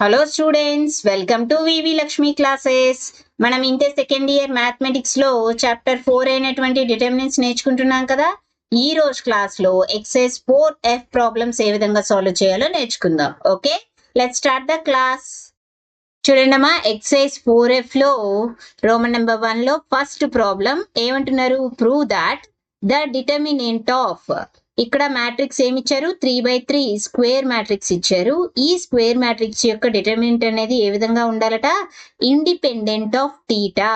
Hello students, welcome to V V Lakshmi classes. మనం inter second year mathematics లో chapter 4 అయినటువంటి determinants నేర్చుకుంటున్నాం కదా. ఈ రోజు క్లాస్ లో ఎక్సైజ్ 4F ప్రాబ్లమ్స్ ఏ విధంగా సాల్వ్ చేయాలో నేర్చుకుందాం. Okay, let's start the class. చూడండి అమ్మా, ఎక్సైజ్ 4F లో రోమన్ నెంబర్ 1 లో ఫస్ట్ ప్రాబ్లం ఏమంటున్నారు? Prove that the determinant of, ఇక్కడ మ్యాట్రిక్స్ ఏమి ఇచ్చారు? 3/3 స్క్వేర్ మ్యాట్రిక్స్ ఇచ్చారు. ఈ స్క్వేర్ మ్యాట్రిక్స్ యొక్క డిటర్మినెంట్ అనేది ఏ విధంగా ఉండాలట? ఇండిపెండెంట్ ఆఫ్ థీటా,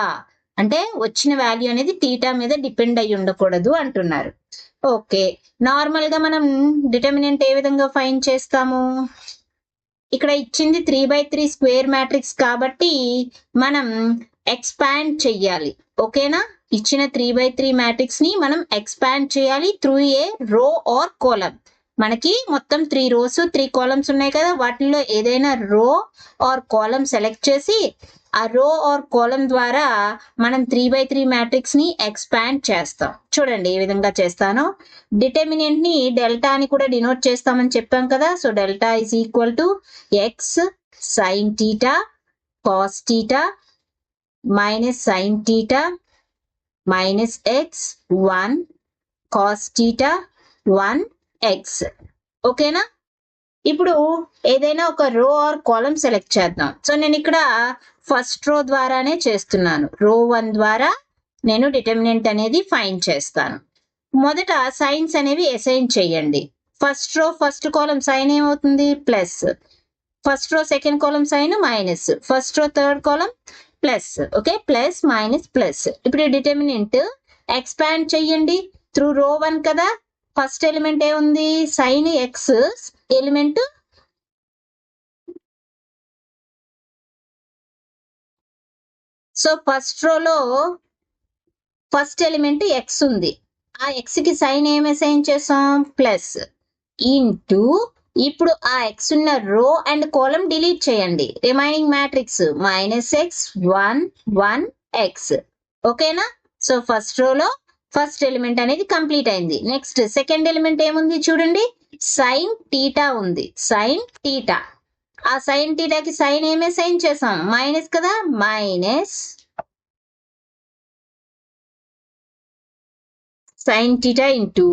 అంటే వచ్చిన వాల్యూ అనేది థీటా మీద డిపెండ్ అయి ఉండకూడదు అంటున్నారు. ఓకే, నార్మల్ గా మనం డిటర్మినెంట్ ఏ విధంగా ఫైండ్ చేస్తాము? ఇక్కడ ఇచ్చింది 3/3 స్క్వేర్ మ్యాట్రిక్స్ కాబట్టి మనం ఎక్స్పాండ్ చెయ్యాలి. ఓకేనా? ఇచ్చిన 3/3 మ్యాట్రిక్స్ ని మనం ఎక్స్పాండ్ చేయాలి త్రూ ఏ రో ఆర్ కాలం. మనకి మొత్తం 3 రోస్ 3 కాలమ్స్ ఉన్నాయి కదా, వాటిల్లో ఏదైనా రో ఆర్ కాలం సెలెక్ట్ చేసి ఆ రో ఆర్ కాలం ద్వారా మనం 3/3 మ్యాట్రిక్స్ ని ఎక్స్పాండ్ చేస్తాం. చూడండి ఏ విధంగా చేస్తానో. డిటర్మినెంట్ ని డెల్టా అని కూడా డినోట్ చేస్తామని చెప్పాం కదా. So delta is equal to X sine theta cos theta minus sine theta minus x 1 cos theta 1 x. ఓకేనా? ఇప్పుడు ఏదైనా ఒక రో ఆర్ కాలం సెలెక్ట్ చేద్దాం. సో నేను ఇక్కడ ఫస్ట్ రో ద్వారానే చేస్తున్నాను. రో 1 ద్వారా నేను డిటర్మినెంట్ అనేది ఫైండ్ చేస్తాను. మొదట సైన్స్ అనేవి అసైన్ చేయండి. First row first column sign ఏమవుతుంది? Plus. First row second column sign minus. First row third column plus. Okay, plus minus plus. ఇప్పుడు డిటర్మినెంట్ ఎక్స్పాండ్ చెయ్యండి త్రూ రో 1 కదా. ఫస్ట్ ఎలిమెంట్ ఏముంది? Sign x element so first రోలో first element x ఉంది. ఆ X కి sign ఏమి assign చేసాం? ప్లస్ ఇంటూ, ఇప్పుడు ఆ ఎక్స్ ఉన్న రో అండ్ కాలం డిలీట్ చేయండి. Remaining matrix minus x 1 1 x. ఓకేనా? సో ఫస్ట్ రోలో ఫస్ట్ ఎలిమెంట్ అనేది కంప్లీట్ అయింది. నెక్స్ట్ సెకండ్ ఎలిమెంట్ ఏముంది చూడండి, సైన్ థీటా ఉంది. సైన్ థీటా, ఆ సైన్ థీటాకి సైన్ ఏమే సైన్ చేసాం? మైనస్ కదా, మైనస్ సైన్ థీటా ఇంటూ,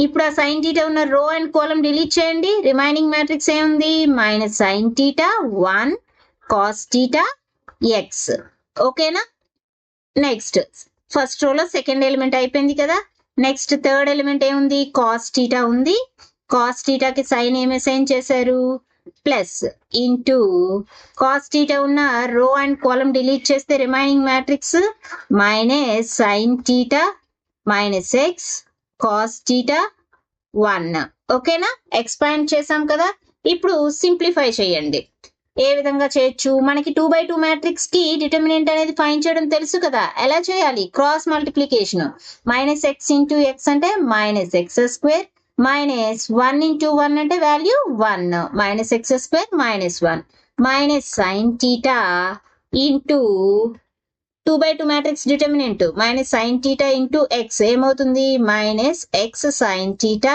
ఇప్పుడు ఆ సైన్ థీటా ఉన్న రో అండ్ కాలం డిలీట్ చేయండి. రిమైనింగ్ మ్యాట్రిక్స్ ఏముంది? Minus sine theta 1 cos theta x. ఓకేనా? నెక్స్ట్ ఫస్ట్ రోలో సెకండ్ ఎలిమెంట్ అయిపోయింది కదా. నెక్స్ట్ థర్డ్ ఎలిమెంట్ ఏముంది? కాస్ థీటా ఉంది. కాస్ థీటాకి సైన్ ఏమే సైన్ చేశారు? ప్లస్ ఇంటూ, కాస్ థీటా ఉన్న రో అండ్ కాలం డిలీట్ చేస్తే remaining matrix minus sine theta minus x cos theta 1. ఓకేనా? ఎక్స్పాండ్ చేసాం కదా. ఇప్పుడు సింప్లిఫై చేయండి. ఏ విధంగా చేయొచ్చు? మనకి 2/2 మ్యాట్రిక్స్ కి డిటర్మినెంట్ అనేది ఫైండ్ చేయడం తెలుసు కదా. ఎలా చేయాలి? Cross multiplication. Minus x into x అంటే minus x square, minus 1 into 1 అంటే value 1, minus x square minus 1 minus sine theta into 2/2 matrix determinant minus sine theta into x ఏమవుతుంది? Minus x sine theta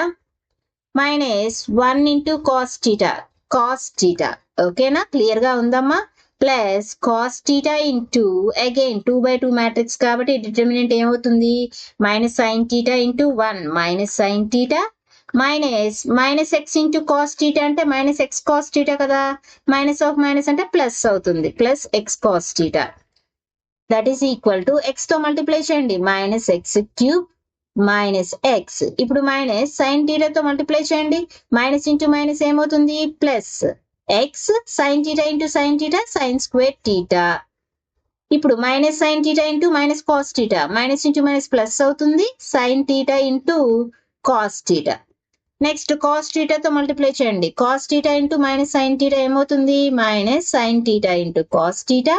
minus 1 into cos theta cos theta. ఓకేనా? Clear గా ఉందమ్మా. Plus cos theta into again 2/2 matrix కాబట్టి determinant ఏమవుతుంది? Minus sine theta into 1 minus sine theta minus minus x into cos theta అంటే minus x cos theta కదా. Minus of minus అంటే plus అవుతుంది. Plus x cos theta that is equal to x తో multiply చేయండి. Minus x cube minus x. ఇప్పుడు minus sine థీటాతో multiply చేయండి. Minus into minus ఏమవుతుంది? Plus x sine theta into sine theta sine square theta. ఇప్పుడు minus sine theta into minus cos theta, minus into minus plus అవుతుంది. Sign theta into cos theta. Next cos థీటాతో multiply చేయండి. Cos theta into minus sine theta ఏమవుతుంది? Minus sine theta into cos theta.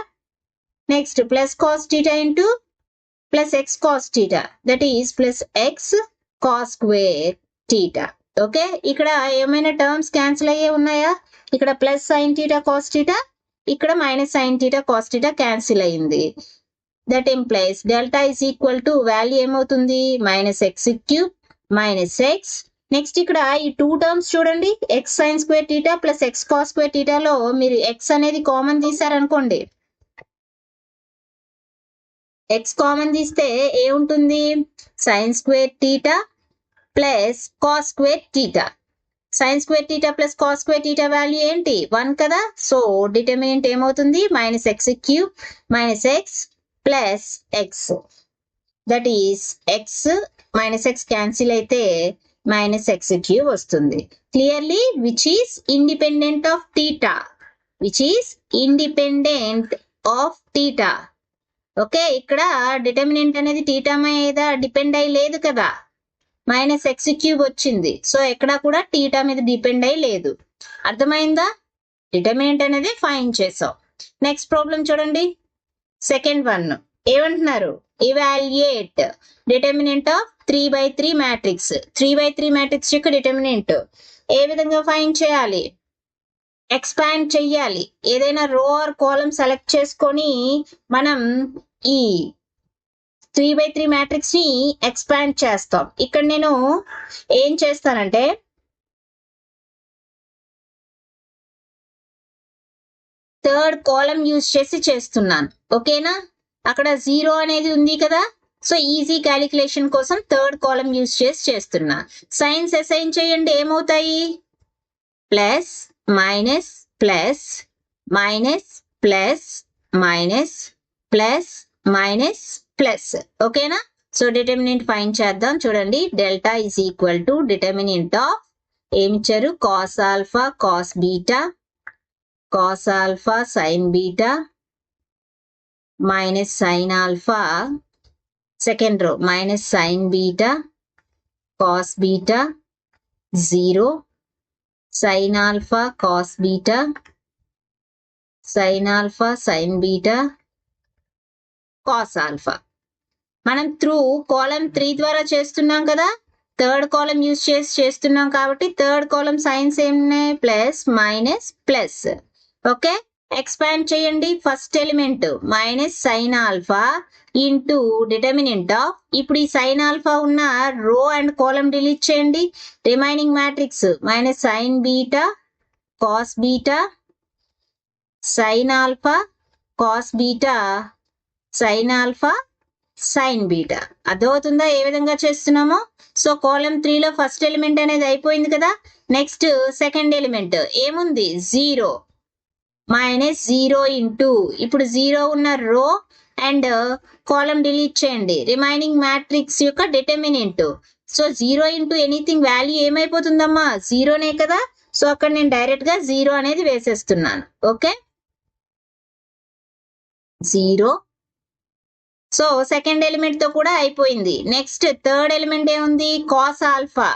Next plus cos theta into plus x cos theta that is plus x cos square theta. Okay, ఇక్కడ ఏమైనా terms cancel అయ్యే ఉన్నాయా? ఇక్కడ plus sine theta cos theta, ఇక్కడ minus sine theta cos theta cancel అయింది. That implies delta is equal to value ఏమవుతుంది? Minus x cube minus x next ఇక్కడ ఈ టూ టర్మ్స్ చూడండి, x sine square theta plus x cos square టీటాలో మీరు x అనేది common తీసారనుకోండి, x common తీస్తే ఏముంటుంది, sine square theta plus cos square theta. Sine square theta plus cos square theta value ఏంటి, 1 కదా. సో డిటర్మినెంట్ ఏమవుతుంది, minus x cube minus x plus x, that is x minus x cancel అయితే minus x cube వస్తుంది. Clearly which is independent of theta, which is independent of theta. Okay, ఇక్కడ determinant అనేది theta మీద depend అయ్యి లేదు కదా, minus x cube వచ్చింది. So ఎక్కడ కూడా టీటా మీద డిపెండ్ అయ్యి లేదు. అర్థమైందా, డిటర్మినెంట్ అనేది ఫైండ్ చేసాం. నెక్స్ట్ ప్రాబ్లం చూడండి, సెకండ్ వన్ ఏమంటున్నారు, evaluate determinant of 3/3 matrix. 3/3 matrix యొక్క డిటర్మినెంట్ ఏ విధంగా ఫైండ్ చేయాలి, ఎక్స్పాండ్ చెయ్యాలి. ఏదైనా రో ఆర్ కాలమ్ సెలెక్ట్ చేసుకొని మనం ఈ 3/3 మ్యాట్రిక్స్ ని ఎక్స్పాండ్ చేస్తాం. ఇక్కడ నేను ఏం చేస్తానంటే థర్డ్ కాలమ్ యూజ్ చేసి చేస్తున్నాను. ఓకేనా, అక్కడ 0 అనేది ఉంది కదా, సో ఈజీ క్యాలిక్యులేషన్ కోసం థర్డ్ కాలమ్ యూజ్ చేసి చేస్తున్నా. సైన్స్ అసైన్ చేయండి, ఏమవుతాయి, plus minus plus minus plus minus plus minus plus. ఓకేనా, సో డిటర్మినెంట్ ఫైండ్ చేద్దాం. చూడండి, delta is equal to determinant of ఏమిచ్చారు, cos alpha cos beta cos alpha sine beta minus sine alpha, second row minus sine beta cos beta 0 sine alpha cos beta sine alpha sine beta cos alpha. మనం through column 3 ద్వారా చేస్తున్నాం కదా, third column use చేసి చేస్తున్నాం కాబట్టి third column signs ఏమున్నాయి, plus minus plus. Okay, expand చేయండి. First element minus sine alpha into determinant of, ఇప్పుడు ఈ సైన్ ఆల్ఫా ఉన్న రో అండ్ కాలమ్ డిలీట్ చేయండి. Remaining matrix minus sine beta cos beta sine alpha cos beta sine alpha sine beta. అర్థమవుతుందా ఏ విధంగా చేస్తున్నామో. So column 3లో first element అనేది అయిపోయింది కదా. నెక్స్ట్ సెకండ్ ఎలిమెంట్ ఏముంది, 0 మైనస్ 0 ఇంటూ, ఇప్పుడు 0 ఉన్న రో అండ్ కాలమ్ డిలీట్ చేయండి. రిమైనింగ్ మ్యాట్రిక్స్ యొక్క determinant. So 0 into anything value ఏమైపోతుందమ్మా, 0నే కదా. సో అక్కడ నేను డైరెక్ట్ గా 0 అనేది వేసేస్తున్నాను. ఓకే, 0. సో సెకండ్ ఎలిమెంట్ తో కూడా అయిపోయింది. నెక్స్ట్ థర్డ్ ఎలిమెంట్ ఏముంది, కాస్ ఆల్ఫా.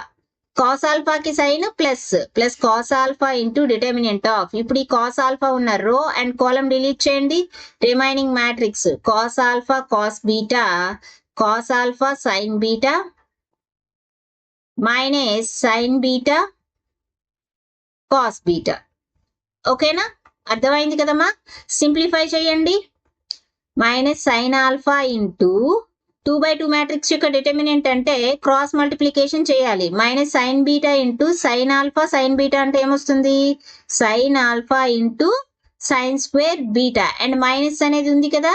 కాస్ ఆల్ఫాకి sign plus plus cos alpha into determinant of, ఇప్పుడు ఈ కాస్ ఆల్ఫా ఉన్న రో అండ్ కాలమ్ డిలీట్ చేయండి. Remaining matrix cos alpha cos beta cos alpha sine beta minus sine beta cos beta. ఓకేనా, అర్థమైంది కదమ్మా. Simplify చేయండి. Minus sine alpha into 2/2 matrix యొక్క determinant అంటే క్రాస్ మల్టిప్లికేషన్ చేయాలి. Minus sine beta into sine alpha sine beta అంటే ఏమొస్తుంది, sine alpha into sine square beta and minus అనేది ఉంది కదా,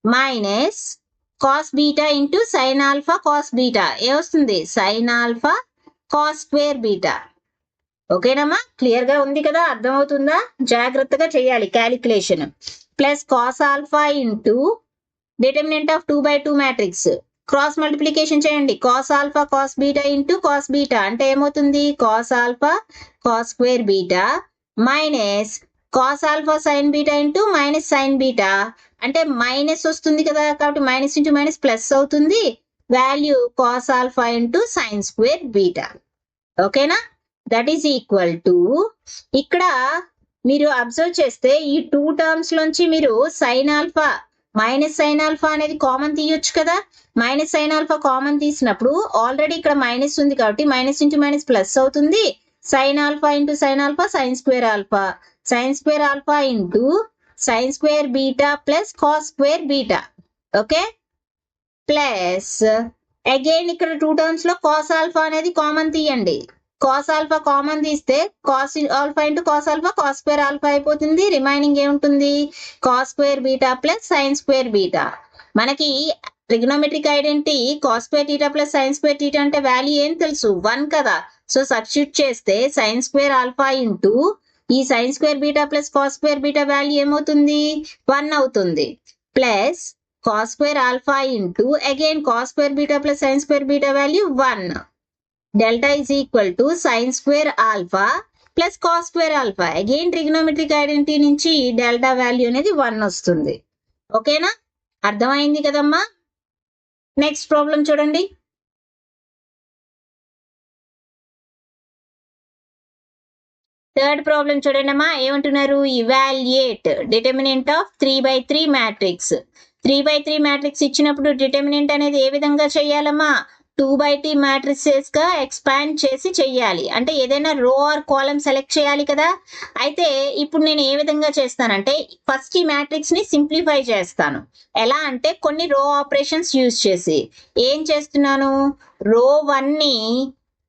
minus cos beta into sine alpha cos beta ఏమొస్తుంది, sine alpha cos square beta. ఓకేనమ్మా, clear గా ఉంది కదా, అర్థమవుతుందా, జాగ్రత్తగా చేయాలి calculation. Plus cos alpha into determinant of 2/2 matrix cross multiplication చేయండి. Cos alpha cos beta into cos beta అంటే ఏమవుతుంది, cos alpha cos square beta minus cos alpha sine beta into minus sine beta అంటే minus వస్తుంది కదా, కాబట్టి minus into minus plus అవుతుంది. Value cos alpha into sine square beta. ఓకేనా, that is equal to, ఇక్కడ మీరు అబ్జర్వ్ చేస్తే ఈ 2 టర్మ్స్ లోంచి మీరు sine alpha minus sine alpha అనేది కామన్ తీయొచ్చు కదా. మైనస్ సైన్ ఆల్ఫా కామన్ తీసినప్పుడు ఆల్రెడీ ఇక్కడ మైనస్ ఉంది కాబట్టి మైనస్ ఇంటూ మైనస్ ప్లస్ అవుతుంది. Sine alpha into sine alpha sine square alpha into sine square beta plus cos square beta. Okay, plus again ఇక్కడ 2 terms లో cos alpha అనేది common తీయండి. Cos alpha common తీస్తే cos alpha into cos alpha cos square alpha అయిపోతుంది. Remaining ఏముంటుంది, cos square beta plus sine square beta. మనకి trigonometric identity cos square theta plus sine square theta అంటే value ఏం తెలుసు, 1 కదా. సో సబ్స్టిట్యూట్ చేస్తే sine square alpha into ఈ sine square beta plus cos square beta value ఏమవుతుంది, 1 అవుతుంది. Plus cos square alpha into again cos square beta plus sin square beta value 1. Delta is equal to sin square alpha plus cos square alpha. Again trigonometric identity నుంచి delta value అనేది 1 వస్తుంది. ఓకేనా, అర్థమైంది కదమ్మా. Next problem చూడండి. Third problem చూడండి అమ్మా, ఏమంటున్నారు, evaluate determinant of 3/3 matrix. 3/3 matrix ఇచ్చినప్పుడు డిటర్మినెంట్ అనేది ఏ విధంగా చేయాలమ్మా, 2/2 మ్యాట్రిసెస్ గా ఎక్స్పాండ్ చేసి చెయ్యాలి. అంటే ఏదైనా రో ఆర్ కాలమ్ సెలెక్ట్ చేయాలి కదా. అయితే ఇప్పుడు నేను ఏ విధంగా చేస్తానంటే ఫస్ట్ ఈ మ్యాట్రిక్స్ ని సింప్లిఫై చేస్తాను. ఎలా అంటే కొన్ని రో ఆపరేషన్స్ యూజ్ చేసి ఏం చేస్తున్నాను, రో 1 ని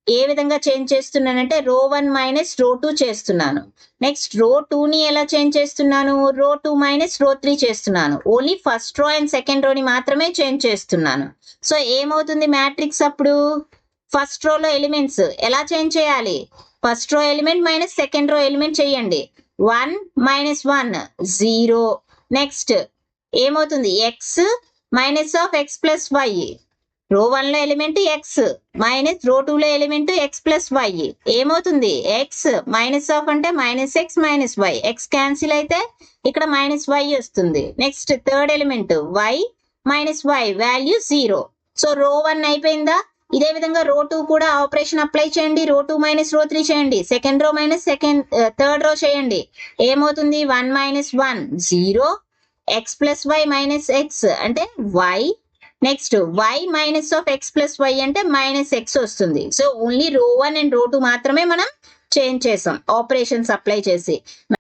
ఏ విధంగా చేంజ్ చేస్తున్నానంటే రో 1 మైనస్ రో 2 చేస్తున్నాను. నెక్స్ట్ రో 2 ని ఎలా చేంజ్ చేస్తున్నాను, రో 2 మైనస్ రో 3 చేస్తున్నాను. Only first row and second రోని మాత్రమే చేంజ్ చేస్తున్నాను. సో ఏమవుతుంది మ్యాట్రిక్స్ అప్పుడు, ఫస్ట్ రోలో ఎలిమెంట్స్ ఎలా చేంజ్ చేయాలి, first row element minus second row element చేయండి. 1 మైనస్ 1 0. నెక్స్ట్ ఏమవుతుంది, x minus of x plus y. Row 1 లో ఎలిమెంట్ ఎక్స్ మైనస్ రో 2 లో ఎలిమెంట్ ఎక్స్ ప్లస్ వై. ఏమవుతుంది, ఎక్స్ మైనస్ ఆఫ్ అంటే minus x minus y, x cancel అయితే ఇక్కడ minus y వస్తుంది. Next third element y minus y value 0. So row 1 అయిపోయిందా. ఇదే విధంగా రో 2 కూడా ఆపరేషన్ అప్లై చేయండి. రో 2 మైనస్ రో 3 చేయండి. Second row minus third row చేయండి. ఏమవుతుంది, 1 minus 1 0, x plus y minus x అంటే y. Next y minus of x plus y అంటే మైనస్ ఎక్స్ వస్తుంది. సో ఓన్లీ రో 1 అండ్ రో 2 మాత్రమే మనం చేంజ్ చేసాం ఆపరేషన్స్ అప్లై చేసి.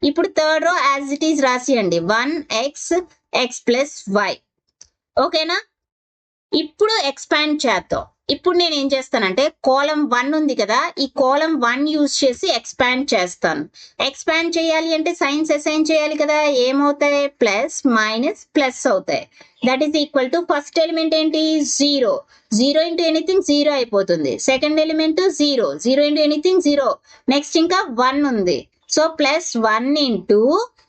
ఇప్పుడు third row as it is రాసియండి, 1x x ప్లస్ వై. ఓకేనా, ఇప్పుడు ఎక్స్పాండ్ చేద్దాం. ఇప్పుడు నేను ఏం చేస్తానంటే కాలమ్ 1 ఉంది కదా, ఈ కాలమ్ 1 యూజ్ చేసి ఎక్స్పాండ్ చేస్తాను. ఎక్స్పాండ్ చేయాలి అంటే సైన్స్ అసైన్ చేయాలి కదా, ఏమవుతాయి, ప్లస్ మైనస్ ప్లస్ అవుతాయి. That is equal to first element ఏంటి, 0. 0 ఇంటూ ఎనీథింగ్ 0 అయిపోతుంది. Second element 0. 0 into anything 0. Next ఇంకా 1 ఉంది. సో ప్లస్ 1 ఇంటూ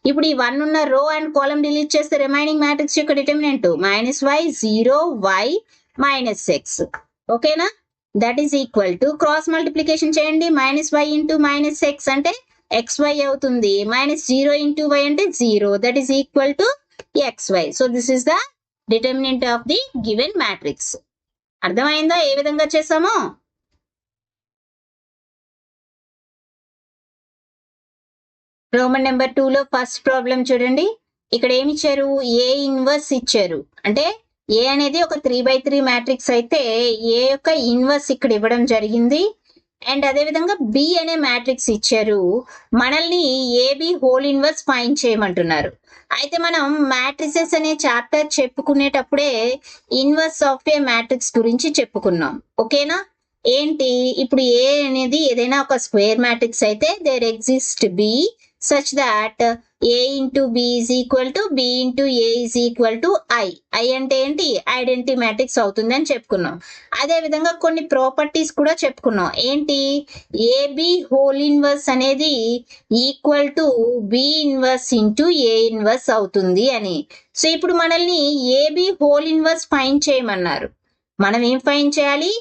ఇప్పుడు ఈ 1 ఉన్న రో అండ్ కాలమ్ డిలీట్ చేస్తే రిమైనింగ్ మ్యాట్రిక్స్ యొక్క determinant minus y 0 y minus x. ఓకేనా, that is equal to cross multiplication చేయండి. Minus y into minus x అంటే ఎక్స్ వై అవుతుంది. మైనస్ 0 ఇంటూ వై అంటే 0. That is equal to x y. So this is the determinant of the given matrix. అర్థమైందా ఏ విధంగా చేసామో. Roman number 2 లో first problem చూడండి. ఇక్కడ ఏమి ఇచ్చారు, ఏ ఇన్వర్స్ ఇచ్చారు. అంటే ఏ అనేది ఒక 3/3 మ్యాట్రిక్స్ అయితే ఏ యొక్క ఇన్వర్స్ ఇక్కడ ఇవ్వడం జరిగింది. అండ్ అదే విధంగా బి అనే మ్యాట్రిక్స్ ఇచ్చారు. మనల్ని ఏబి హోల్ ఇన్వర్స్ ఫైండ్ చేయమంటున్నారు. అయితే మనం మ్యాట్రిసెస్ అనే చాప్టర్ చెప్పుకునేటప్పుడే ఇన్వర్స్ ఆఫ్ ఏ మ్యాట్రిక్స్ గురించి చెప్పుకున్నాం. ఓకేనా, ఏంటి ఇప్పుడు ఏ అనేది ఏదైనా ఒక స్క్వేర్ మ్యాట్రిక్స్ అయితే there exist B such that a into b is equal to b into a is equal to i. i అంటే ఏంటి, ఐడెంటిటీ మ్యాట్రిక్స్ అవుతుంది అని చెప్పుకున్నాం. అదే విధంగా కొన్ని ప్రాపర్టీస్ కూడా చెప్పుకున్నాం. ఏంటి, ఏబి హోల్ ఇన్వర్స్ అనేది equal to B inverse into A inverse అవుతుంది అని. సో ఇప్పుడు మనల్ని ఏబి హోల్ ఇన్వర్స్ ఫైండ్ చేయమన్నారు. మనం ఏం ఫైండ్ చేయాలి,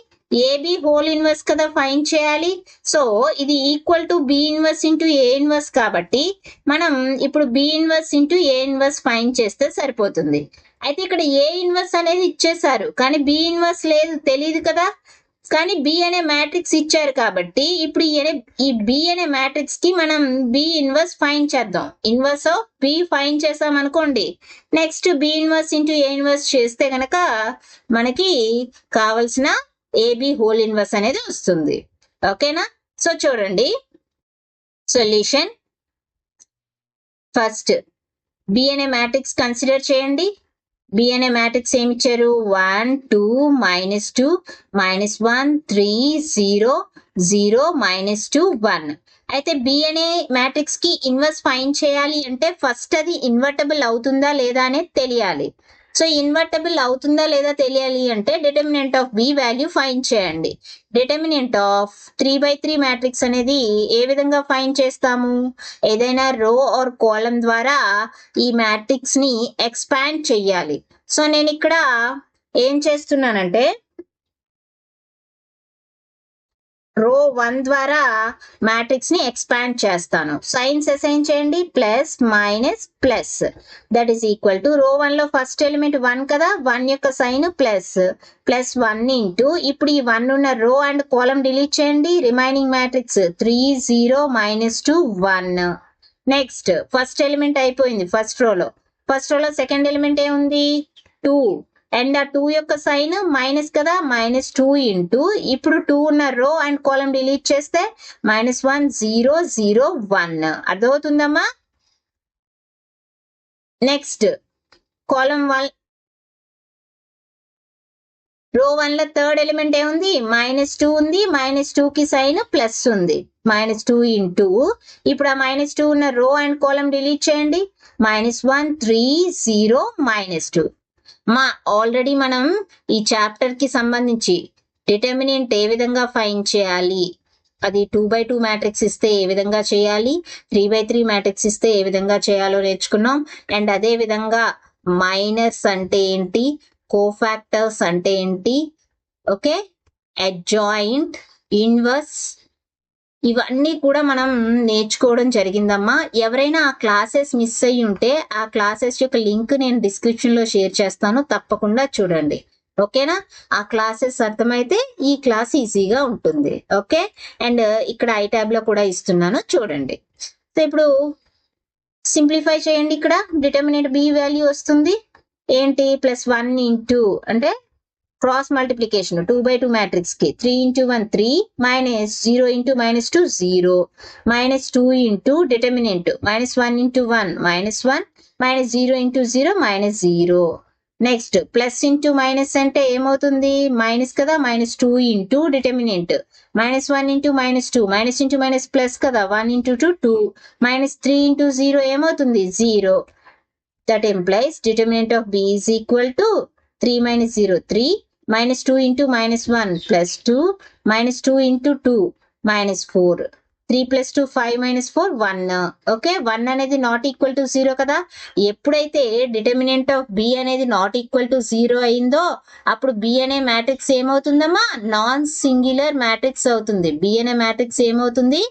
ఏబి హోల్ ఇన్వర్స్ కదా ఫైండ్ చేయాలి. సో ఇది equal to B inverse into A inverse కాబట్టి మనం ఇప్పుడు B inverse into A inverse find చేస్తే సరిపోతుంది. అయితే ఇక్కడ ఏ ఇన్వర్స్ అనేది ఇచ్చేసారు కానీ బి ఇన్వర్స్ లేదు, తెలియదు కదా. కానీ బి అనే మ్యాట్రిక్స్ ఇచ్చారు కాబట్టి ఇప్పుడు ఈ బి అనే మ్యాట్రిక్స్ కి మనం బి ఇన్వర్స్ ఫైండ్ చేద్దాం. ఇన్వర్స్ ఆఫ్ బి ఫైండ్ చేసాం అనుకోండి, next B inverse into A inverse చేస్తే గనక మనకి కావలసిన ఏబి హోల్ ఇన్వర్స్ అనేది వస్తుంది. ఓకేనా, సో చూడండి సొల్యూషన్. ఫస్ట్ బి అనే మ్యాట్రిక్స్ కన్సిడర్ చేయండి. బి అనే మ్యాట్రిక్స్ ఏమి ఇచ్చారు 1 2 -2 -1 3 0 0 -2 1. అయితే బి అనే మ్యాట్రిక్స్ కి ఇన్వర్స్ ఫైండ్ చేయాలి అంటే ఫస్ట్ అది ఇన్వర్టబుల్ అవుతుందా లేదా అనేది తెలియాలి. సో ఇన్వర్టబుల్ అవుతుందా లేదా తెలియాలి అంటే determinant of B value find చేయండి. డిటర్మినెంట్ ఆఫ్ 3/3 మ్యాట్రిక్స్ అనేది ఏ విధంగా ఫైండ్ చేస్తాము? ఏదైనా రో ఆర్ కాలమ్ ద్వారా ఈ మ్యాట్రిక్స్ ని ఎక్స్పాండ్ చెయ్యాలి. సో నేను ఇక్కడ ఏం చేస్తున్నానంటే రో 1 ద్వారా మ్యాట్రిక్స్ ని ఎక్స్పాండ్ చేస్తాను. సైన్స్ అసైన్ చేయండి, plus minus plus, that is equal to రో 1 లో ఫస్ట్ ఎలిమెంట్ 1 కదా, 1 యొక్క సైన్ ప్లస్, ప్లస్ 1 ఇంటూ ఇప్పుడు ఈ 1 ఉన్న రో అండ్ కాలమ్ డిలీట్ చేయండి, remaining matrix 3 0 -2 1. Next first element అయిపోయింది ఫస్ట్ రోలో. ఫస్ట్ రోలో సెకండ్ ఎలిమెంట్ ఏముంది 2 అండ్ ఆ 2 యొక్క సైన్ మైనస్ కదా, -2 ఇంటూ ఇప్పుడు 2 ఉన్న రో అండ్ కాలమ్ డిలీట్ చేస్తే -1 0 0 1. అర్థమవుతుందమ్మా? నెక్స్ట్ కాలమ్ 1 రో 1 లో థర్డ్ ఎలిమెంట్ ఏముంది -2 ఉంది, -2 కి సైన్ ప్లస్ ఉంది, -2 ఇంటూ ఇప్పుడు ఆ -2 ఉన్న రో అండ్ కాలమ్ డిలీట్ చేయండి, -1 3 0 -2. ఆల్రెడీ మనం ఈ చాప్టర్ కి సంబంధించి డిటర్మినెంట్ ఏ విధంగా ఫైండ్ చేయాలి, అది 2/2 మ్యాట్రిక్స్ ఇస్తే ఏ విధంగా చేయాలి, 3/3 మ్యాట్రిక్స్ ఇస్తే ఏ విధంగా చేయాలో నేర్చుకున్నాం. అండ్ అదే విధంగా మైనర్స్ అంటే ఏంటి, కోఫాక్టర్స్ అంటే ఏంటి, ఓకే, అడ్జాయింట్, ఇన్వర్స్, ఇవన్నీ కూడా మనం నేర్చుకోవడం జరిగిందమ్మా. ఎవరైనా ఆ క్లాసెస్ మిస్ అయ్యి ఉంటే ఆ క్లాసెస్ యొక్క లింక్ నేను డిస్క్రిప్షన్ లో షేర్ చేస్తాను, తప్పకుండా చూడండి. ఓకేనా? ఆ క్లాసెస్ అర్థమైతే ఈ క్లాస్ ఈజీగా ఉంటుంది. ఓకే, అండ్ ఇక్కడ ఐ ట్యాబ్ లో కూడా ఇస్తున్నాను, చూడండి. సో ఇప్పుడు సింప్లిఫై చేయండి. ఇక్కడ డిటర్మినెంట్ బి వాల్యూ వస్తుంది ఏంటి, +1 ఇంటూ అంటే క్రాస్ మల్టిప్లికేషన్ 2/2 మ్యాట్రిక్స్ కి 3 into 1 3 -0 into -2 0 -2 into determinant -1 into 1 -1 -0 into 0 -0. Next plus into minus అంటే ఏమవుతుంది మైనస్ కదా, -2 into determinant -1 into -2 minus into minus plus కదా, 1 ఇంటూ 2 2 -3 ఇంటూ 0 ఏమవుతుంది 0. That implies determinant of B is equal to 3 - 0 3 -2 into -1 +2 -2 into 2 -4 3 + 2 5 -4 1. Okay, 1 అనేది not equal to 0 కదా. ఎప్పుడైతే determinant of B అనేది not equal to 0 అయిందో అప్పుడు బి అనే మ్యాట్రిక్స్ ఏమవుతుందమ్మా, నాన్ సింగులర్ మ్యాట్రిక్స్ అవుతుంది. బి అనే మ్యాట్రిక్స్ ఏమవుతుంది,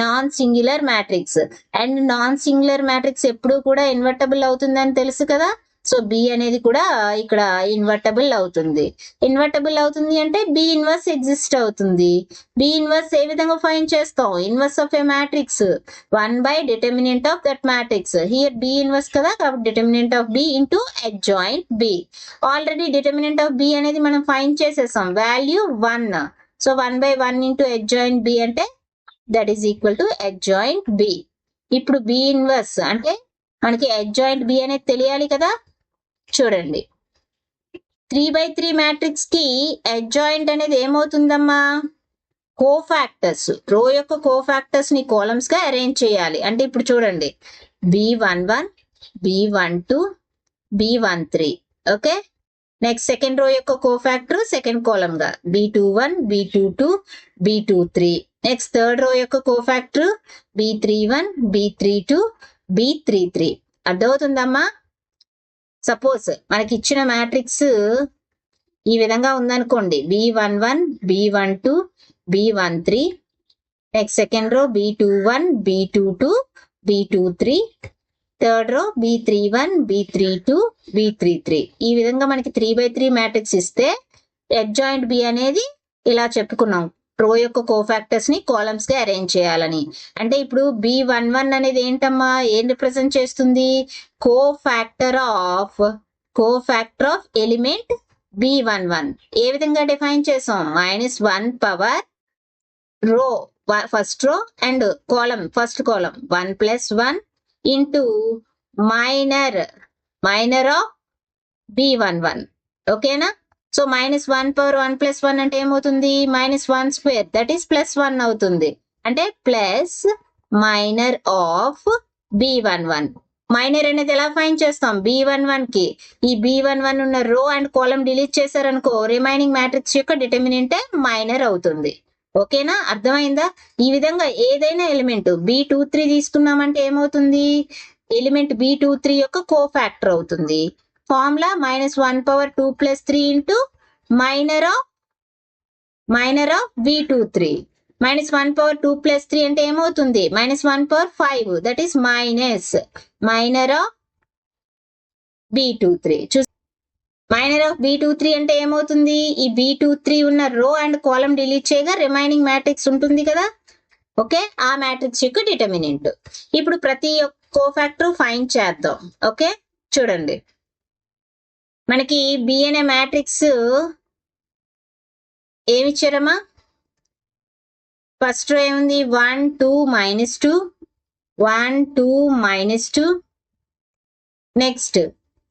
non singular matrix. And non singular matrix ఎప్పుడు కూడా ఇన్వర్టబుల్ అవుతుందని తెలుసు కదా. సో బి అనేది కూడా ఇక్కడ ఇన్వర్టబుల్ అవుతుంది. ఇన్వర్టబుల్ అవుతుంది అంటే బి ఇన్వర్స్ ఎగ్జిస్ట్ అవుతుంది. బి ఇన్వర్స్ ఏ విధంగా ఫైండ్ చేస్తాం, ఇన్వర్స్ ఆఫ్ ఏ మ్యాట్రిక్స్ 1/డిటర్మినెంట్ of that matrix. Here B inverse కదా, కాబట్టి determinant of B into adjoint B. Already determinant of B అనేది మనం ఫైండ్ చేసేసాం, value 1. So 1/1 into adjoint B అంటే that is equal to adjoint B. ఇప్పుడు B inverse అంటే మనకి అడ్జాయింట్ బి అనేది తెలియాలి కదా. చూడండి 3/3 మ్యాట్రిక్స్ కి అడ్జాయింట్ అనేది ఏమవుతుందమ్మా, కోఫాక్టర్స్, రో యొక్క కోఫాక్టర్స్ ని కాలమ్స్ గా అరేంజ్ చేయాలి. అంటే ఇప్పుడు చూడండి B11 B12 B13. Okay, next second row యొక్క కోఫాక్టర్ సెకండ్ కాలమ్ గా B21 B22 B23. Next third row యొక్క cofactor B31 B32 B33. అర్థమవుతుందమ్మా. Suppose మనకి ఇచ్చిన మ్యాట్రిక్స్ ఈ విధంగా ఉందనుకోండి, B11 B12 B13, next second row B21 B22 B23, third row B31 B32 B33. ఈ విధంగా మనకి 3/3 మ్యాట్రిక్స్ ఇస్తే అడ్జాయింట్ బి అనేది ఇలా చెప్పుకున్నాం, రో యొక్క కోఫాక్టర్స్ ని కాలమ్స్ గా అరేంజ్ చేయాలని. అంటే ఇప్పుడు B11 అనేది ఏంటమ్మా, ఏం రిప్రజెంట్ చేస్తుంది, కోఫాక్టర్ ఆఫ్ ఎలిమెంట్ B11. ఏ విధంగా డిఫైన్ చేసాం, -1 power row first row and column first column 1 + 1 into minor of B11. ఓకేనా? సో -1 పవర్ 1 ప్లస్ 1 అంటే ఏమవుతుంది? -1 స్క్వేర్, దట్ ఈస్ +1 అవుతుంది. అంటే plus minor of B11. Minor అనేది ఎలా ఫైండ్ చేస్తాం? B11 కి ఈ B11 ఉన్న రో అండ్ కాలమ్ డిలీట్ చేశారనుకో, రిమైనింగ్ మ్యాట్రిక్స్ యొక్క డిటర్మినెంట్ మైనర్ అవుతుంది. ఓకేనా? అర్థమైందా? ఈ విధంగా ఏదైనా ఎలిమెంట్ B23 తీసుకున్నామంటే ఏమవుతుంది? ఎలిమెంట్ B23 యొక్క కోఫాక్టర్ అవుతుంది. Formula -1 power 2 plus 3 into minor of B23. -1 power 2 plus 3 అంటే ఏమవుతుంది? -1 power 5, that is minor of B23. Minor of B23 అంటే ఏమవుతుంది? ఈ B23 ఉన్న రో అండ్ కాలమ్ డిలీట్ చేయగా రిమైనింగ్ మ్యాట్రిక్స్ ఉంటుంది కదా. ఓకే, ఆ మ్యాట్రిక్స్ యొక్క డిటర్మినెంట్. ఇప్పుడు ప్రతి కోఫాక్టర్ ఫైండ్ చేద్దాం. ఓకే, చూడండి, మనకి బి అనే మ్యాట్రిక్స్ ఏమిచ్చారమ్మా? ఫస్ట్ రో ఏముంది? 1 2 -2, 1 2 -2. Next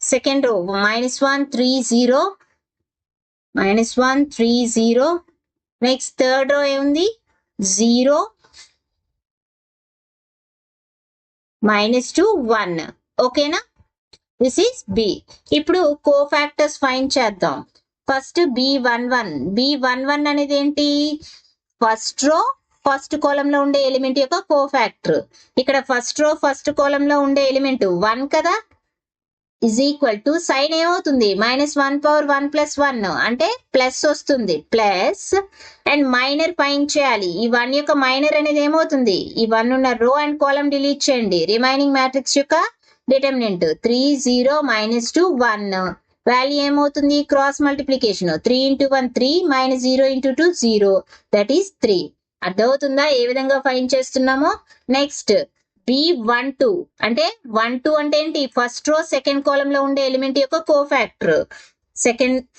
second row -1 3 0, -1 3 0. Next third row ఏముంది? 0 -2 1. ఓకేనా? This is B. ఇప్పుడు కోఫాక్టర్స్ ఫైండ్ చేద్దాం. ఫస్ట్ B11 అనేది ఏంటి? ఫస్ట్ రో ఫస్ట్ కాలమ్ లో ఉండే ఎలిమెంట్ యొక్క కోఫాక్టర్. ఇక్కడ ఫస్ట్ రో ఫస్ట్ కాలమ్ లో ఉండే ఎలిమెంట్ 1 కదా, ఇజ్ ఈక్వల్ టు సైన్ ఏమవుతుంది? -1 పవర్ 1 ప్లస్ 1 అంటే ప్లస్ వస్తుంది. ప్లస్ అండ్ మైనర్ ఫైండ్ చేయాలి. ఈ 1 యొక్క మైనర్ అనేది ఏమవుతుంది? ఈ 1 ఉన్న రో అండ్ కాలమ్ డిలీట్ చేయండి. రిమైనింగ్ మ్యాట్రిక్స్ యొక్క డిటర్మినెంట్ 3 0 -2 1. వాల్యూ ఏమవుతుంది? Cross multiplication 3 × 1 3 -0 × 2 0, that is 3. అర్థమవుతుందా ఏ విధంగా ఫైండ్ చేస్తున్నామో? నెక్స్ట్ B12 అంటే 12 అంటే ఏంటి? ఫస్ట్ రో సెకండ్ కాలమ్ లో ఉండే ఎలిమెంట్ యొక్క cofactor.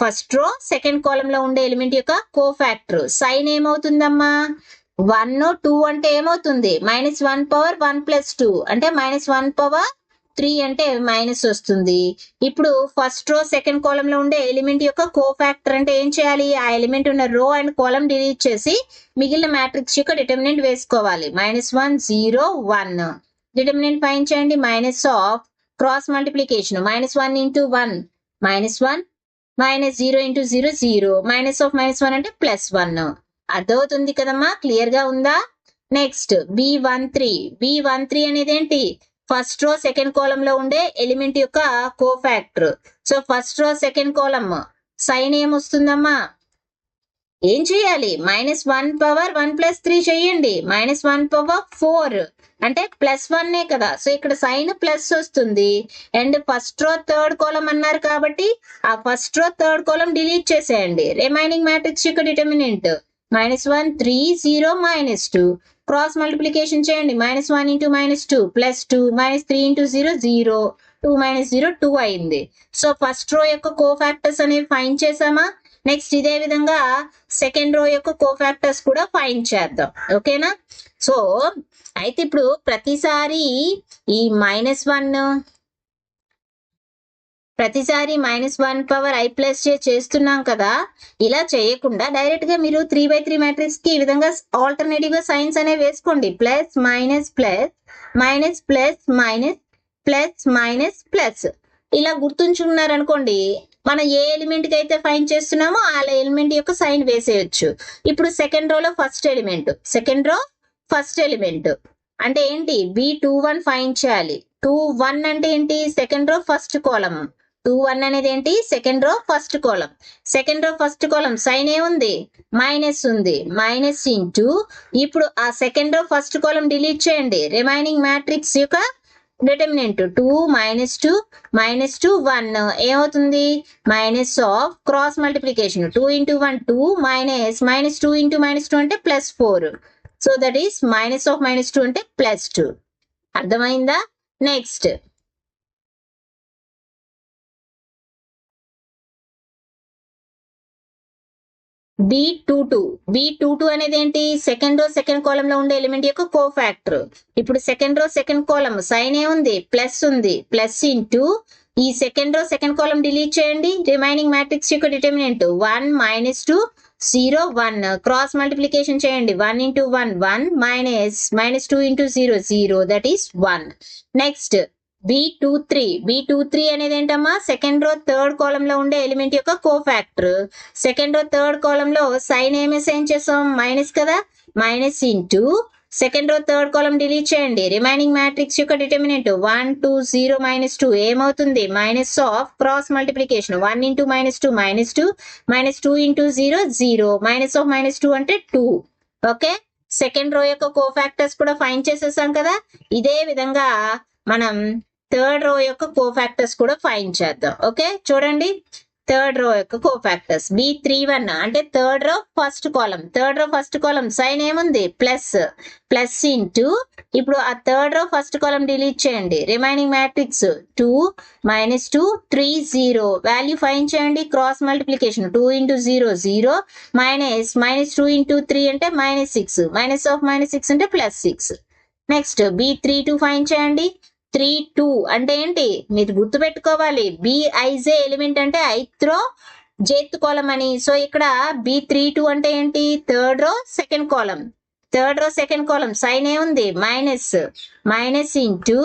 First row second column లో ఉండే ఎలిమెంట్ యొక్క కోఫాక్టర్. సైన్ ఏమవుతుందమ్మా? 1 2 అంటే ఏమవుతుంది? -1 పవర్ 1 ప్లస్ 2 అంటే -1 పవర్ 3 అంటే మైనస్ వస్తుంది. ఇప్పుడు ఫస్ట్ రో సెకండ్ కాలమ్ లో ఉండే ఎలిమెంట్ యొక్క కోఫాక్టర్ అంటే ఏం చేయాలి? ఆ ఎలిమెంట్ ఉన్న రో అండ్ కాలమ్ డిలీట్ చేసి మిగిలిన మ్యాట్రిక్స్ యొక్క డిటర్మినెంట్ వేసుకోవాలి. -1 0 1. డిటర్మినెంట్ ఫైండ్ చేయండి. Minus of cross multiplication -1 × 1 -1 -0 × 0 0. Minus of -1 అంటే +1. అర్థమవుతుంది కదమ్మా? క్లియర్ గా ఉందా? నెక్స్ట్ B13 అనేది ఏంటి? ఫస్ట్ రో సెకండ్ కాలమ్ లో ఉండే ఎలిమెంట్ యొక్క cofactor. So first row second column sign ఏమొస్తుందమ్మా? ఏం చేయాలి? -1 పవర్ 1 ప్లస్ 3 చేయండి. -1 పవర్ 4 అంటే +1 కదా. సో ఇక్కడ సైన్ ప్లస్ వస్తుంది. And first row third column అన్నారు కాబట్టి ఆ first row third column delete చేసేయండి. రిమైనింగ్ మ్యాట్రిక్స్ యొక్క డిటర్మినెంట్ -1 3 0 -2. క్రాస్ మల్టిప్లికేషన్ చేయండి. -1 × -2 +2 -3 × 0 0. 2 -0 2 అయింది. సో ఫస్ట్ రో యొక్క కోఫాక్టర్స్ అనేవి ఫైండ్ చేసామా? నెక్స్ట్ ఇదే విధంగా సెకండ్ రో యొక్క కోఫాక్టర్స్ కూడా ఫైండ్ చేద్దాం. ఓకేనా? సో అయితే ఇప్పుడు ప్రతిసారి ఈ -1 పవర్ i ప్లస్ చేస్తున్నాం కదా. ఇలా చేయకుండా డైరెక్ట్ గా మీరు 3/3 మ్యాట్రిక్స్ కి ఈ విధంగా ఆల్టర్నేటివ్ గా సైన్స్ అనేవి వేసుకోండి. Plus minus plus minus plus minus plus minus plus ఇలా గుర్తుంచుకున్నారనుకోండి, మనం ఏ ఎలిమెంట్ కి అయితే ఫైండ్ చేస్తున్నామో ఆ ఎలిమెంట్ యొక్క సైన్ వేసేయచ్చు. ఇప్పుడు సెకండ్ రోలో ఫస్ట్ ఎలిమెంట్ అంటే ఏంటి? B21 ఫైండ్ చేయాలి. 21 అంటే ఏంటి? Second row first column. 21 అనేది ఏంటి? Second row first column. Second row first column sign ఏముంది? మైనస్ ఉంది. మైనస్ ఇంటూ ఇప్పుడు ఆ second row first column delete చేయండి. రిమైనింగ్ మ్యాట్రిక్స్ యొక్క డిటర్మినెంట్ 2 -2 -2 1 ఏమవుతుంది? మైనస్ ఆఫ్ క్రాస్ మల్టిప్లికేషన్ 2 × 1 2 -2 × -2 అంటే +4. So that is minus of -2 అంటే +2. అర్థమైందా? నెక్స్ట్ B22 అనేది ఏంటి? సెకండ్ రో సెకండ్ కాలమ్ లో ఉండే ఎలిమెంట్ యొక్క కోఫాక్టర్. ఇప్పుడు second row second column sign ఏముంది? ప్లస్ ఉంది. ప్లస్ ఇంటూ ఈ second row second column delete చేయండి. రిమైనింగ్ మ్యాట్రిక్స్ యొక్క డిటర్మినెంట్ 1 -2 0 1 క్రాస్ మల్టిప్లికేషన్ చేయండి. 1 × 1 1 -2 × 0 0 దట్ ఈస్ 1. నెక్స్ట్ B23 అనేది ఏంటమ్మా సెకండ్ రో థర్డ్ కాలం లో ఉండే ఎలిమెంట్ యొక్క కోఫాక్టర్. సెకండ్ రో థర్డ్ కాలం లో సైన్ ఏమి సైన్ చేసాం మైనస్ కదా, minus into second row third column delete చేయండి. రిమైనింగ్ మ్యాట్రిక్స్ యొక్క డిటర్మినెంట్ 1 2 0 -2 ఏమవుతుంది minus of cross multiplication 1 × -2 -2 -2 × 0 0 minus of -2 అంటే 2. ఓకే, సెకండ్ రో యొక్క కోఫాక్టర్స్ కూడా ఫైండ్ చేసేసాం కదా. ఇదే విధంగా మనం థర్డ్ రో యొక్క కోఫాక్టర్స్ కూడా ఫైండ్ చేద్దాం. ఓకే చూడండి, థర్డ్ రో యొక్క కోఫాక్టర్స్ B31 అంటే third row first column sign ఏముంది ప్లస్ ఇంటూ ఇప్పుడు ఆ third row first column delete చేయండి. రిమైనింగ్ మ్యాట్రిక్స్ 2 -2 3 0 వాల్యూ ఫైండ్ చేయండి. క్రాస్ మల్టిప్లికేషన్ 2 × 0 0 -2 × 3 అంటే -6 మైనస్ ఆఫ్ -6 అంటే +6. నెక్స్ట్ B32 ఫైండ్ చేయండి. 3 2 అంటే ఏంటి మీరు గుర్తు పెట్టుకోవాలి, BIJ ఎలిమెంట్ అంటే ఐత్ రో జేత్ కాలం అని. సో ఇక్కడ B32 అంటే ఏంటి third row second column sign ఏముంది మైనస్ ఇంటూ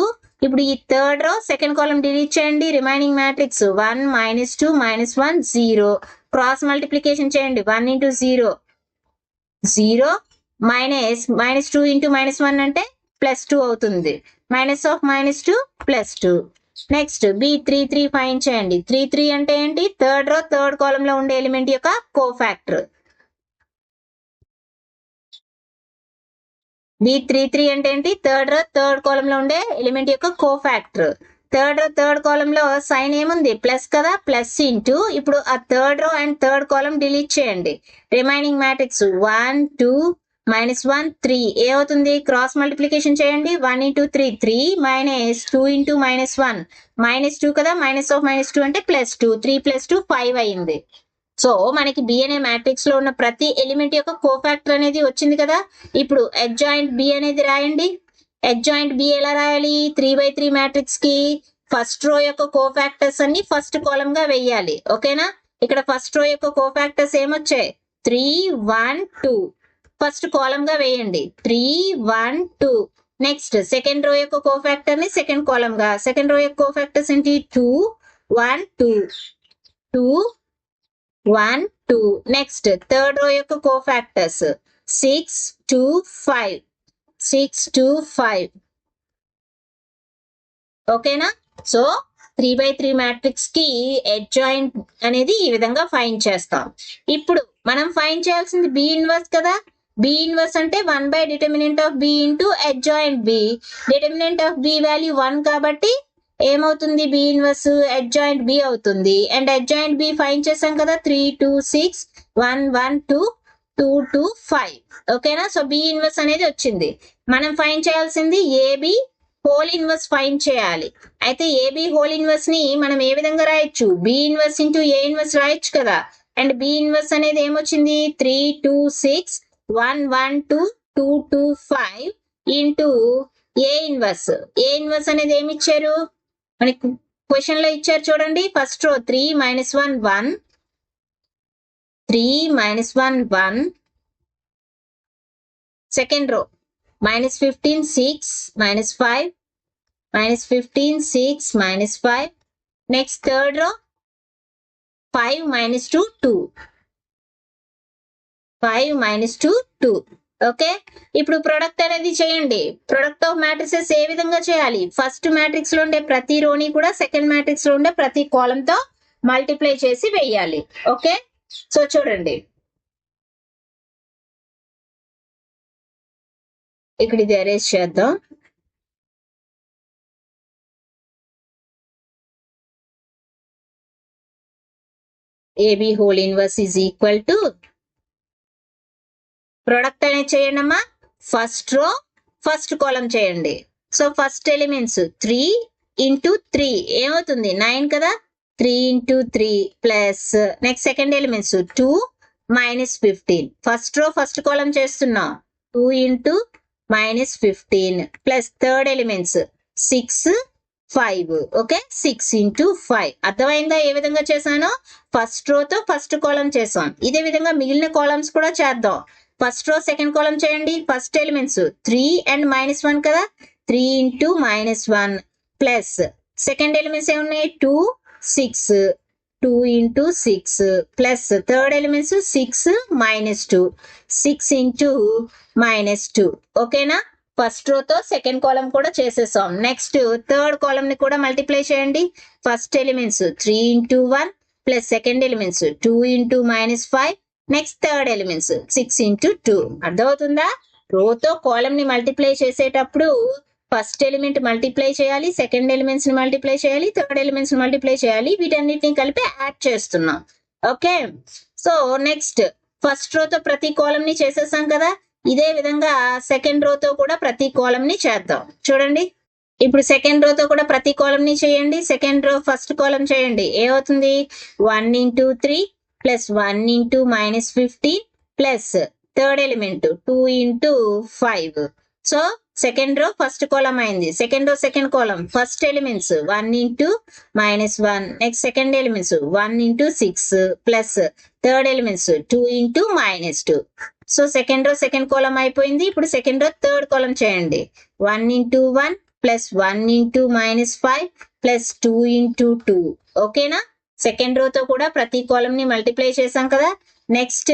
ఇప్పుడు ఈ third row second column delete చేయండి. రిమైనింగ్ మ్యాట్రిక్స్ 1 -2 -1 0 క్రాస్ మల్టిప్లికేషన్ చేయండి. 1 × 0 0 -2 × -1 అంటే +2 అవుతుంది. Minus of -2 +2. Next B33 find చేయండి. 33 అంటే ఏంటి థర్డ్ రో థర్డ్ కాలం లో ఉండే ఎలిమెంట్ యొక్క కోఫాక్టర్. B33 అంటే ఏంటి థర్డ్ రో థర్డ్ కాలం లో ఉండే ఎలిమెంట్ యొక్క కోఫాక్టర్. థర్డ్ రో థర్డ్ కాలం లో సైన్ ఏముంది ప్లస్ కదా, ప్లస్ ఇంటూ ఇప్పుడు ఆ third row and third column delete చేయండి. రిమైనింగ్ మ్యాట్రిక్స్ 1 2 -1 3 ఏమవుతుంది క్రాస్ మల్టిప్లికేషన్ చేయండి. 1 × 3 3 -2 × -1 -2 కదా, మైనస్ ఆఫ్ -2 అంటే +2 3 + 2 5 అయింది. సో మనకి B అనే మ్యాట్రిక్స్ లో ఉన్న ప్రతి ఎలిమెంట్ యొక్క కోఫాక్టర్ అనేది వచ్చింది కదా. ఇప్పుడు అడ్జాయింట్ B అనేది రాయండి. అడ్జాయింట్ B ఎలా రాయాలి 3/3 మ్యాట్రిక్స్ కి ఫస్ట్ రో యొక్క కోఫాక్టర్స్ అన్ని ఫస్ట్ కాలం గా వెయ్యాలి. ఓకేనా, ఇక్కడ ఫస్ట్ రో యొక్క కోఫాక్టర్స్ ఏమొచ్చాయి 3 1 2 ఫస్ట్ కాలం గా వేయండి 3 1 2. నెక్స్ట్ సెకండ్ రో యొక్క కోఫాక్టర్ ని సెకండ్ కాలం గా, సెకండ్ రో యొక్క కోఫాక్టర్స్ ఏంటి 2 1 2 2 1 2. నెక్స్ట్ థర్డ్ రో యొక్క కోఫాక్టర్స్ 6 2 5 6 2 5. ఓకేనా, సో 3/3 మ్యాట్రిక్స్ కి అడ్జాయింట్ అనేది ఈ విధంగా ఫైండ్ చేస్తాం. ఇప్పుడు మనం ఫైండ్ చేయాల్సింది B ఇన్వర్స్ కదా. B ఇన్వర్స్ అంటే 1/det of B into adjoint B. Determinant of B value 1 కాబట్టి ఏమవుతుంది B ఇన్వర్స్ adjoint B అవుతుంది. అండ్ adjoint B ఫైండ్ చేసాం కదా 3 2 6 1 1 2 2 2 5. ఓకేనా, సో B ఇన్వర్స్ అనేది వచ్చింది. మనం ఫైండ్ చేయాల్సింది AB హోల్ ఇన్వర్స్ ఫైండ్ చేయాలి. అయితే AB హోల్ ఇన్వర్స్ ని మనం ఏ విధంగా రాయొచ్చు B inverse into A inverse రాయొచ్చు కదా. అండ్ B ఇన్వర్స్ అనేది ఏమొచ్చింది 3 2 6 1 1 2 2 2 5 ఇంటూ A ఇన్వర్స్ అనేది ఏమి ఇచ్చారు మనకి క్వశ్చన్ లో ఇచ్చారు చూడండి. First row 3 -1 1 3 -1 1. Second row -15 6 -5 -15 6 -5. Next third row 5 -2 2 5 -2 2. Okay, ఇప్పుడు ప్రొడక్ట్ అనేది చేయండి. ప్రొడక్ట్ ఆఫ్ మ్యాట్రిసెస్ ఏ విధంగా చేయాలి ఫస్ట్ మ్యాట్రిక్స్ లో ఉండే ప్రతి రోని కూడా సెకండ్ మ్యాట్రిక్స్ లో ఉండే ప్రతి కాలం తో మల్టిప్లై చేసి వేయాలి. ఓకే, సో చూడండి ఇక్కడ ఇది అరేంజ్ చేద్దాం. AB whole inverse is equal to product అనేది చేయండి అమ్మా. ఫస్ట్ రో ఫస్ట్ కాలం చేయండి. సో ఫస్ట్ ఎలిమెంట్స్ 3 × 3 ఏమవుతుంది 9 కదా, 3 × 3 plus next second elements 2 -15. First row first కాలం చేస్తున్నాం 2 × -15 plus third elements 6 5. Okay, 6 into 5. అర్థమైందా ఏ విధంగా చేశానో? ఫస్ట్ రోతో ఫస్ట్ కాలం చేసాం. ఇదే విధంగా మిగిలిన కాలమ్స్ కూడా చేద్దాం. ఫస్ట్ రో సెకండ్ కాలం చేయండి. ఫస్ట్ ఎలిమెంట్స్ 3 and -1 కదా, 3 into -1 ప్లస్ సెకండ్ ఎలిమెంట్స్ ఏమున్నాయి 2, 6, 2 into 6 plus third elements 6 -2, 6 into -2. ఓకేనా? ఫస్ట్ రోతో సెకండ్ కాలం కూడా చేసేసాం. నెక్స్ట్ థర్డ్ కాలం ని కూడా మల్టిప్లై చేయండి. First elements 3 into 1 plus second elements 2 into -5 next third elements 6 into 2. అర్థమవుతుందా? రోతో కాలం ని మల్టిప్లై చేసేటప్పుడు ఫస్ట్ ఎలిమెంట్ మల్టిప్లై చేయాలి, సెకండ్ ఎలిమెంట్స్ ని మల్టిప్లై చేయాలి, థర్డ్ ఎలిమెంట్స్ ని మల్టిప్లై చేయాలి. వీటన్నిటిని కలిపి యాడ్ చేస్తున్నాం. ఓకే, సో నెక్స్ట్ ఫస్ట్ రోతో ప్రతి కాలం ని చేసేసాం కదా, ఇదే విధంగా సెకండ్ రోతో కూడా ప్రతి కాలం ని చేద్దాం. చూడండి, ఇప్పుడు సెకండ్ రోతో కూడా ప్రతి కాలం ని చేయండి. సెకండ్ రో ఫస్ట్ కాలం చేయండి. ఏమవుతుంది? 1 into 3 plus 1 into -15 plus third element 2 into 5. So second row first column అయింది. Second row second column first elements 1 into -1 next second elements 1 into 6 plus third elements 2 into -2. So second row second column అయిపోయింది. ఇప్పుడు second రో third కాలం చేయండి. 1 into 1 plus 1 into -5 plus 2 into 2. ఓకేనా? Second రోతో కూడా ప్రతి కాలం ని multiply చేసాం కదా. నెక్స్ట్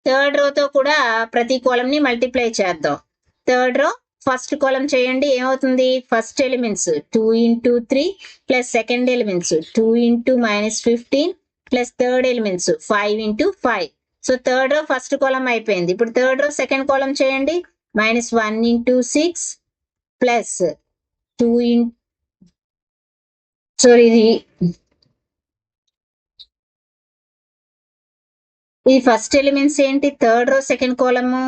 థర్డ్ రోతో కూడా ప్రతి కాలం ని మల్టిప్లై చేద్దాం. థర్డ్ రో ఫస్ట్ కాలం చేయండి. ఏమవుతుంది? First elements 2 into 3 plus second elements 2 into -15 plus third elements 5 into 5. So third row first కాలం అయిపోయింది. ఇప్పుడు థర్డ్ రో సెకండ్ కాలం చేయండి. -1 into 6 ప్లస్ 2 into ఈ ఫస్ట్ ఎలిమెంట్స్ ఏంటి? థర్డ్ రో సెకండ్ కాలము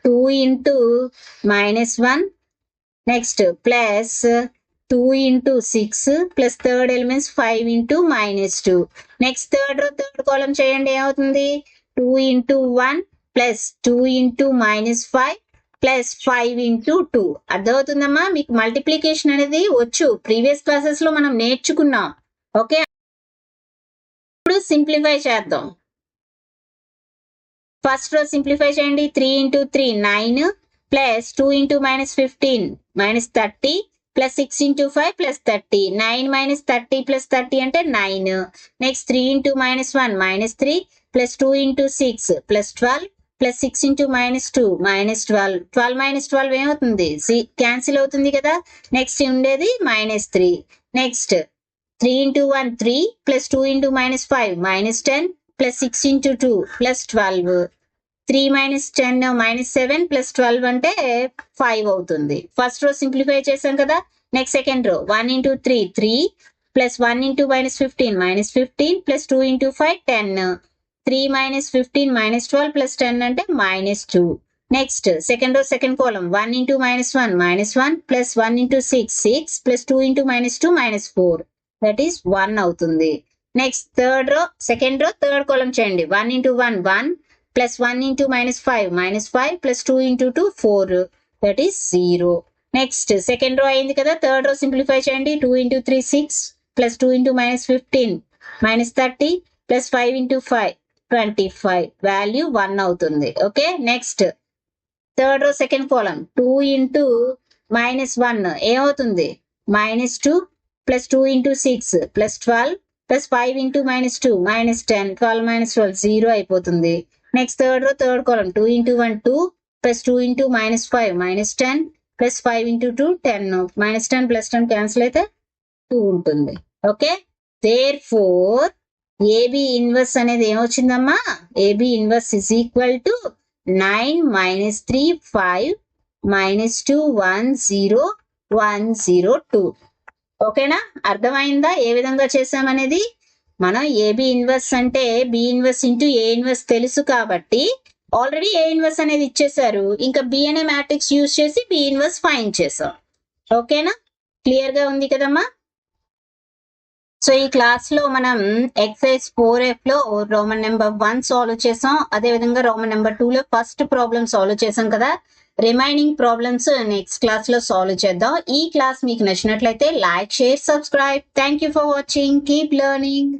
2 into -1 next plus 2 into 6 plus third elements 5 into -2. Next third row third కాలం చేయండి. ఏమవుతుంది? 2 into 1 plus 2 into -5 plus 5 into 2. అర్థమవుతుందమ్మా? మీకు multiplication అనేది వచ్చు, ప్రీవియస్ క్లాసెస్ లో మనం నేర్చుకున్నాం. ఓకే, ఇప్పుడు సింప్లిఫై చేద్దాం. ఫస్ట్ రో సింప్లిఫై చేయండి. 3 into 3 9 plus 2 into -15 -30 plus 6 into 5 plus 30. 9 - 30 plus 30 అంటే 9. Next 3 into -1 -3 plus 2 into 6 plus 12 plus 6 into -2 -12. 12 - 12 ఏమవుతుంది? క్యాన్సిల్ అవుతుంది కదా. నెక్స్ట్ ఉండేది -3. Next 3 into 1 3 plus 2 into -5 -10 plus 6 into 2 plus 12. 3 - 10 -7 plus 12 అంటే 5 అవుతుంది. ఫస్ట్ రో సింప్లిఫై చేసాం కదా. Next second row 1 into 3 3 plus 1 into -15 -15 plus 2 into 5 10. 3 - 15 -12 plus 10 అంటే -2. Next second row second column 1 into -1 -1 plus 1 into 6 6 plus 2 into -2 -4. That is 1 అవుతుంది. Next third row second row third కాలం చేయండి. 1 into 1 1 plus 1 into -5 5 plus 2 into 2 4. That is 0. Next second row అయింది కదా. Third row simplify చేయండి. 2 into 3 6 plus 2 into -15 -30 plus 5 into 5 25. Value 1 అవుతుంది. Okay, next third row second కాలం 2 into -1 ఏమవుతుంది? -2 plus 2 into 6 plus 12 plus 5 into -2 -10 12 - 12 0 అయిపోతుంది. Next third row third కాలం 2 into 1 2 plus 2 into -5 -10 plus 5 into 2 10 -10 plus 10 cancel అయితే 2 ఉంటుంది. Okay, therefore AB inverse అనేది ఏమొచ్చిందమ్మా? AB inverse is equal to 9 - 3 5 -2 1 0 1 0 2. ఓకేనా? అర్థమైందా ఏ విధంగా చేసామనేది? మనం ఏబి ఇన్వర్స్ అంటే B inverse into A inverse తెలుసు కాబట్టి ఆల్రెడీ ఏ ఇన్వర్స్ అనేది ఇచ్చేసారు. ఇంకా బి అనే మ్యాట్రిక్స్ యూజ్ చేసి బి ఇన్వర్స్ ఫైండ్ చేసాం. ఓకేనా? క్లియర్ గా ఉంది కదమ్మా? సో ఈ క్లాస్ లో మనం ఎక్సైజ్ 4F లో రోమన్ నెంబర్ 1 సాల్వ్ చేసాం. అదే విధంగా రోమన్ నెంబర్ 2 లో ఫస్ట్ ప్రాబ్లం సాల్వ్ చేసాం కదా. రిమైనింగ్ ప్రాబ్లమ్స్ నెక్స్ట్ క్లాస్ లో సాల్వ్ చేద్దాం. ఈ క్లాస్ మీకు నచ్చినట్లయితే like, share, subscribe. Thank you for watching. Keep learning.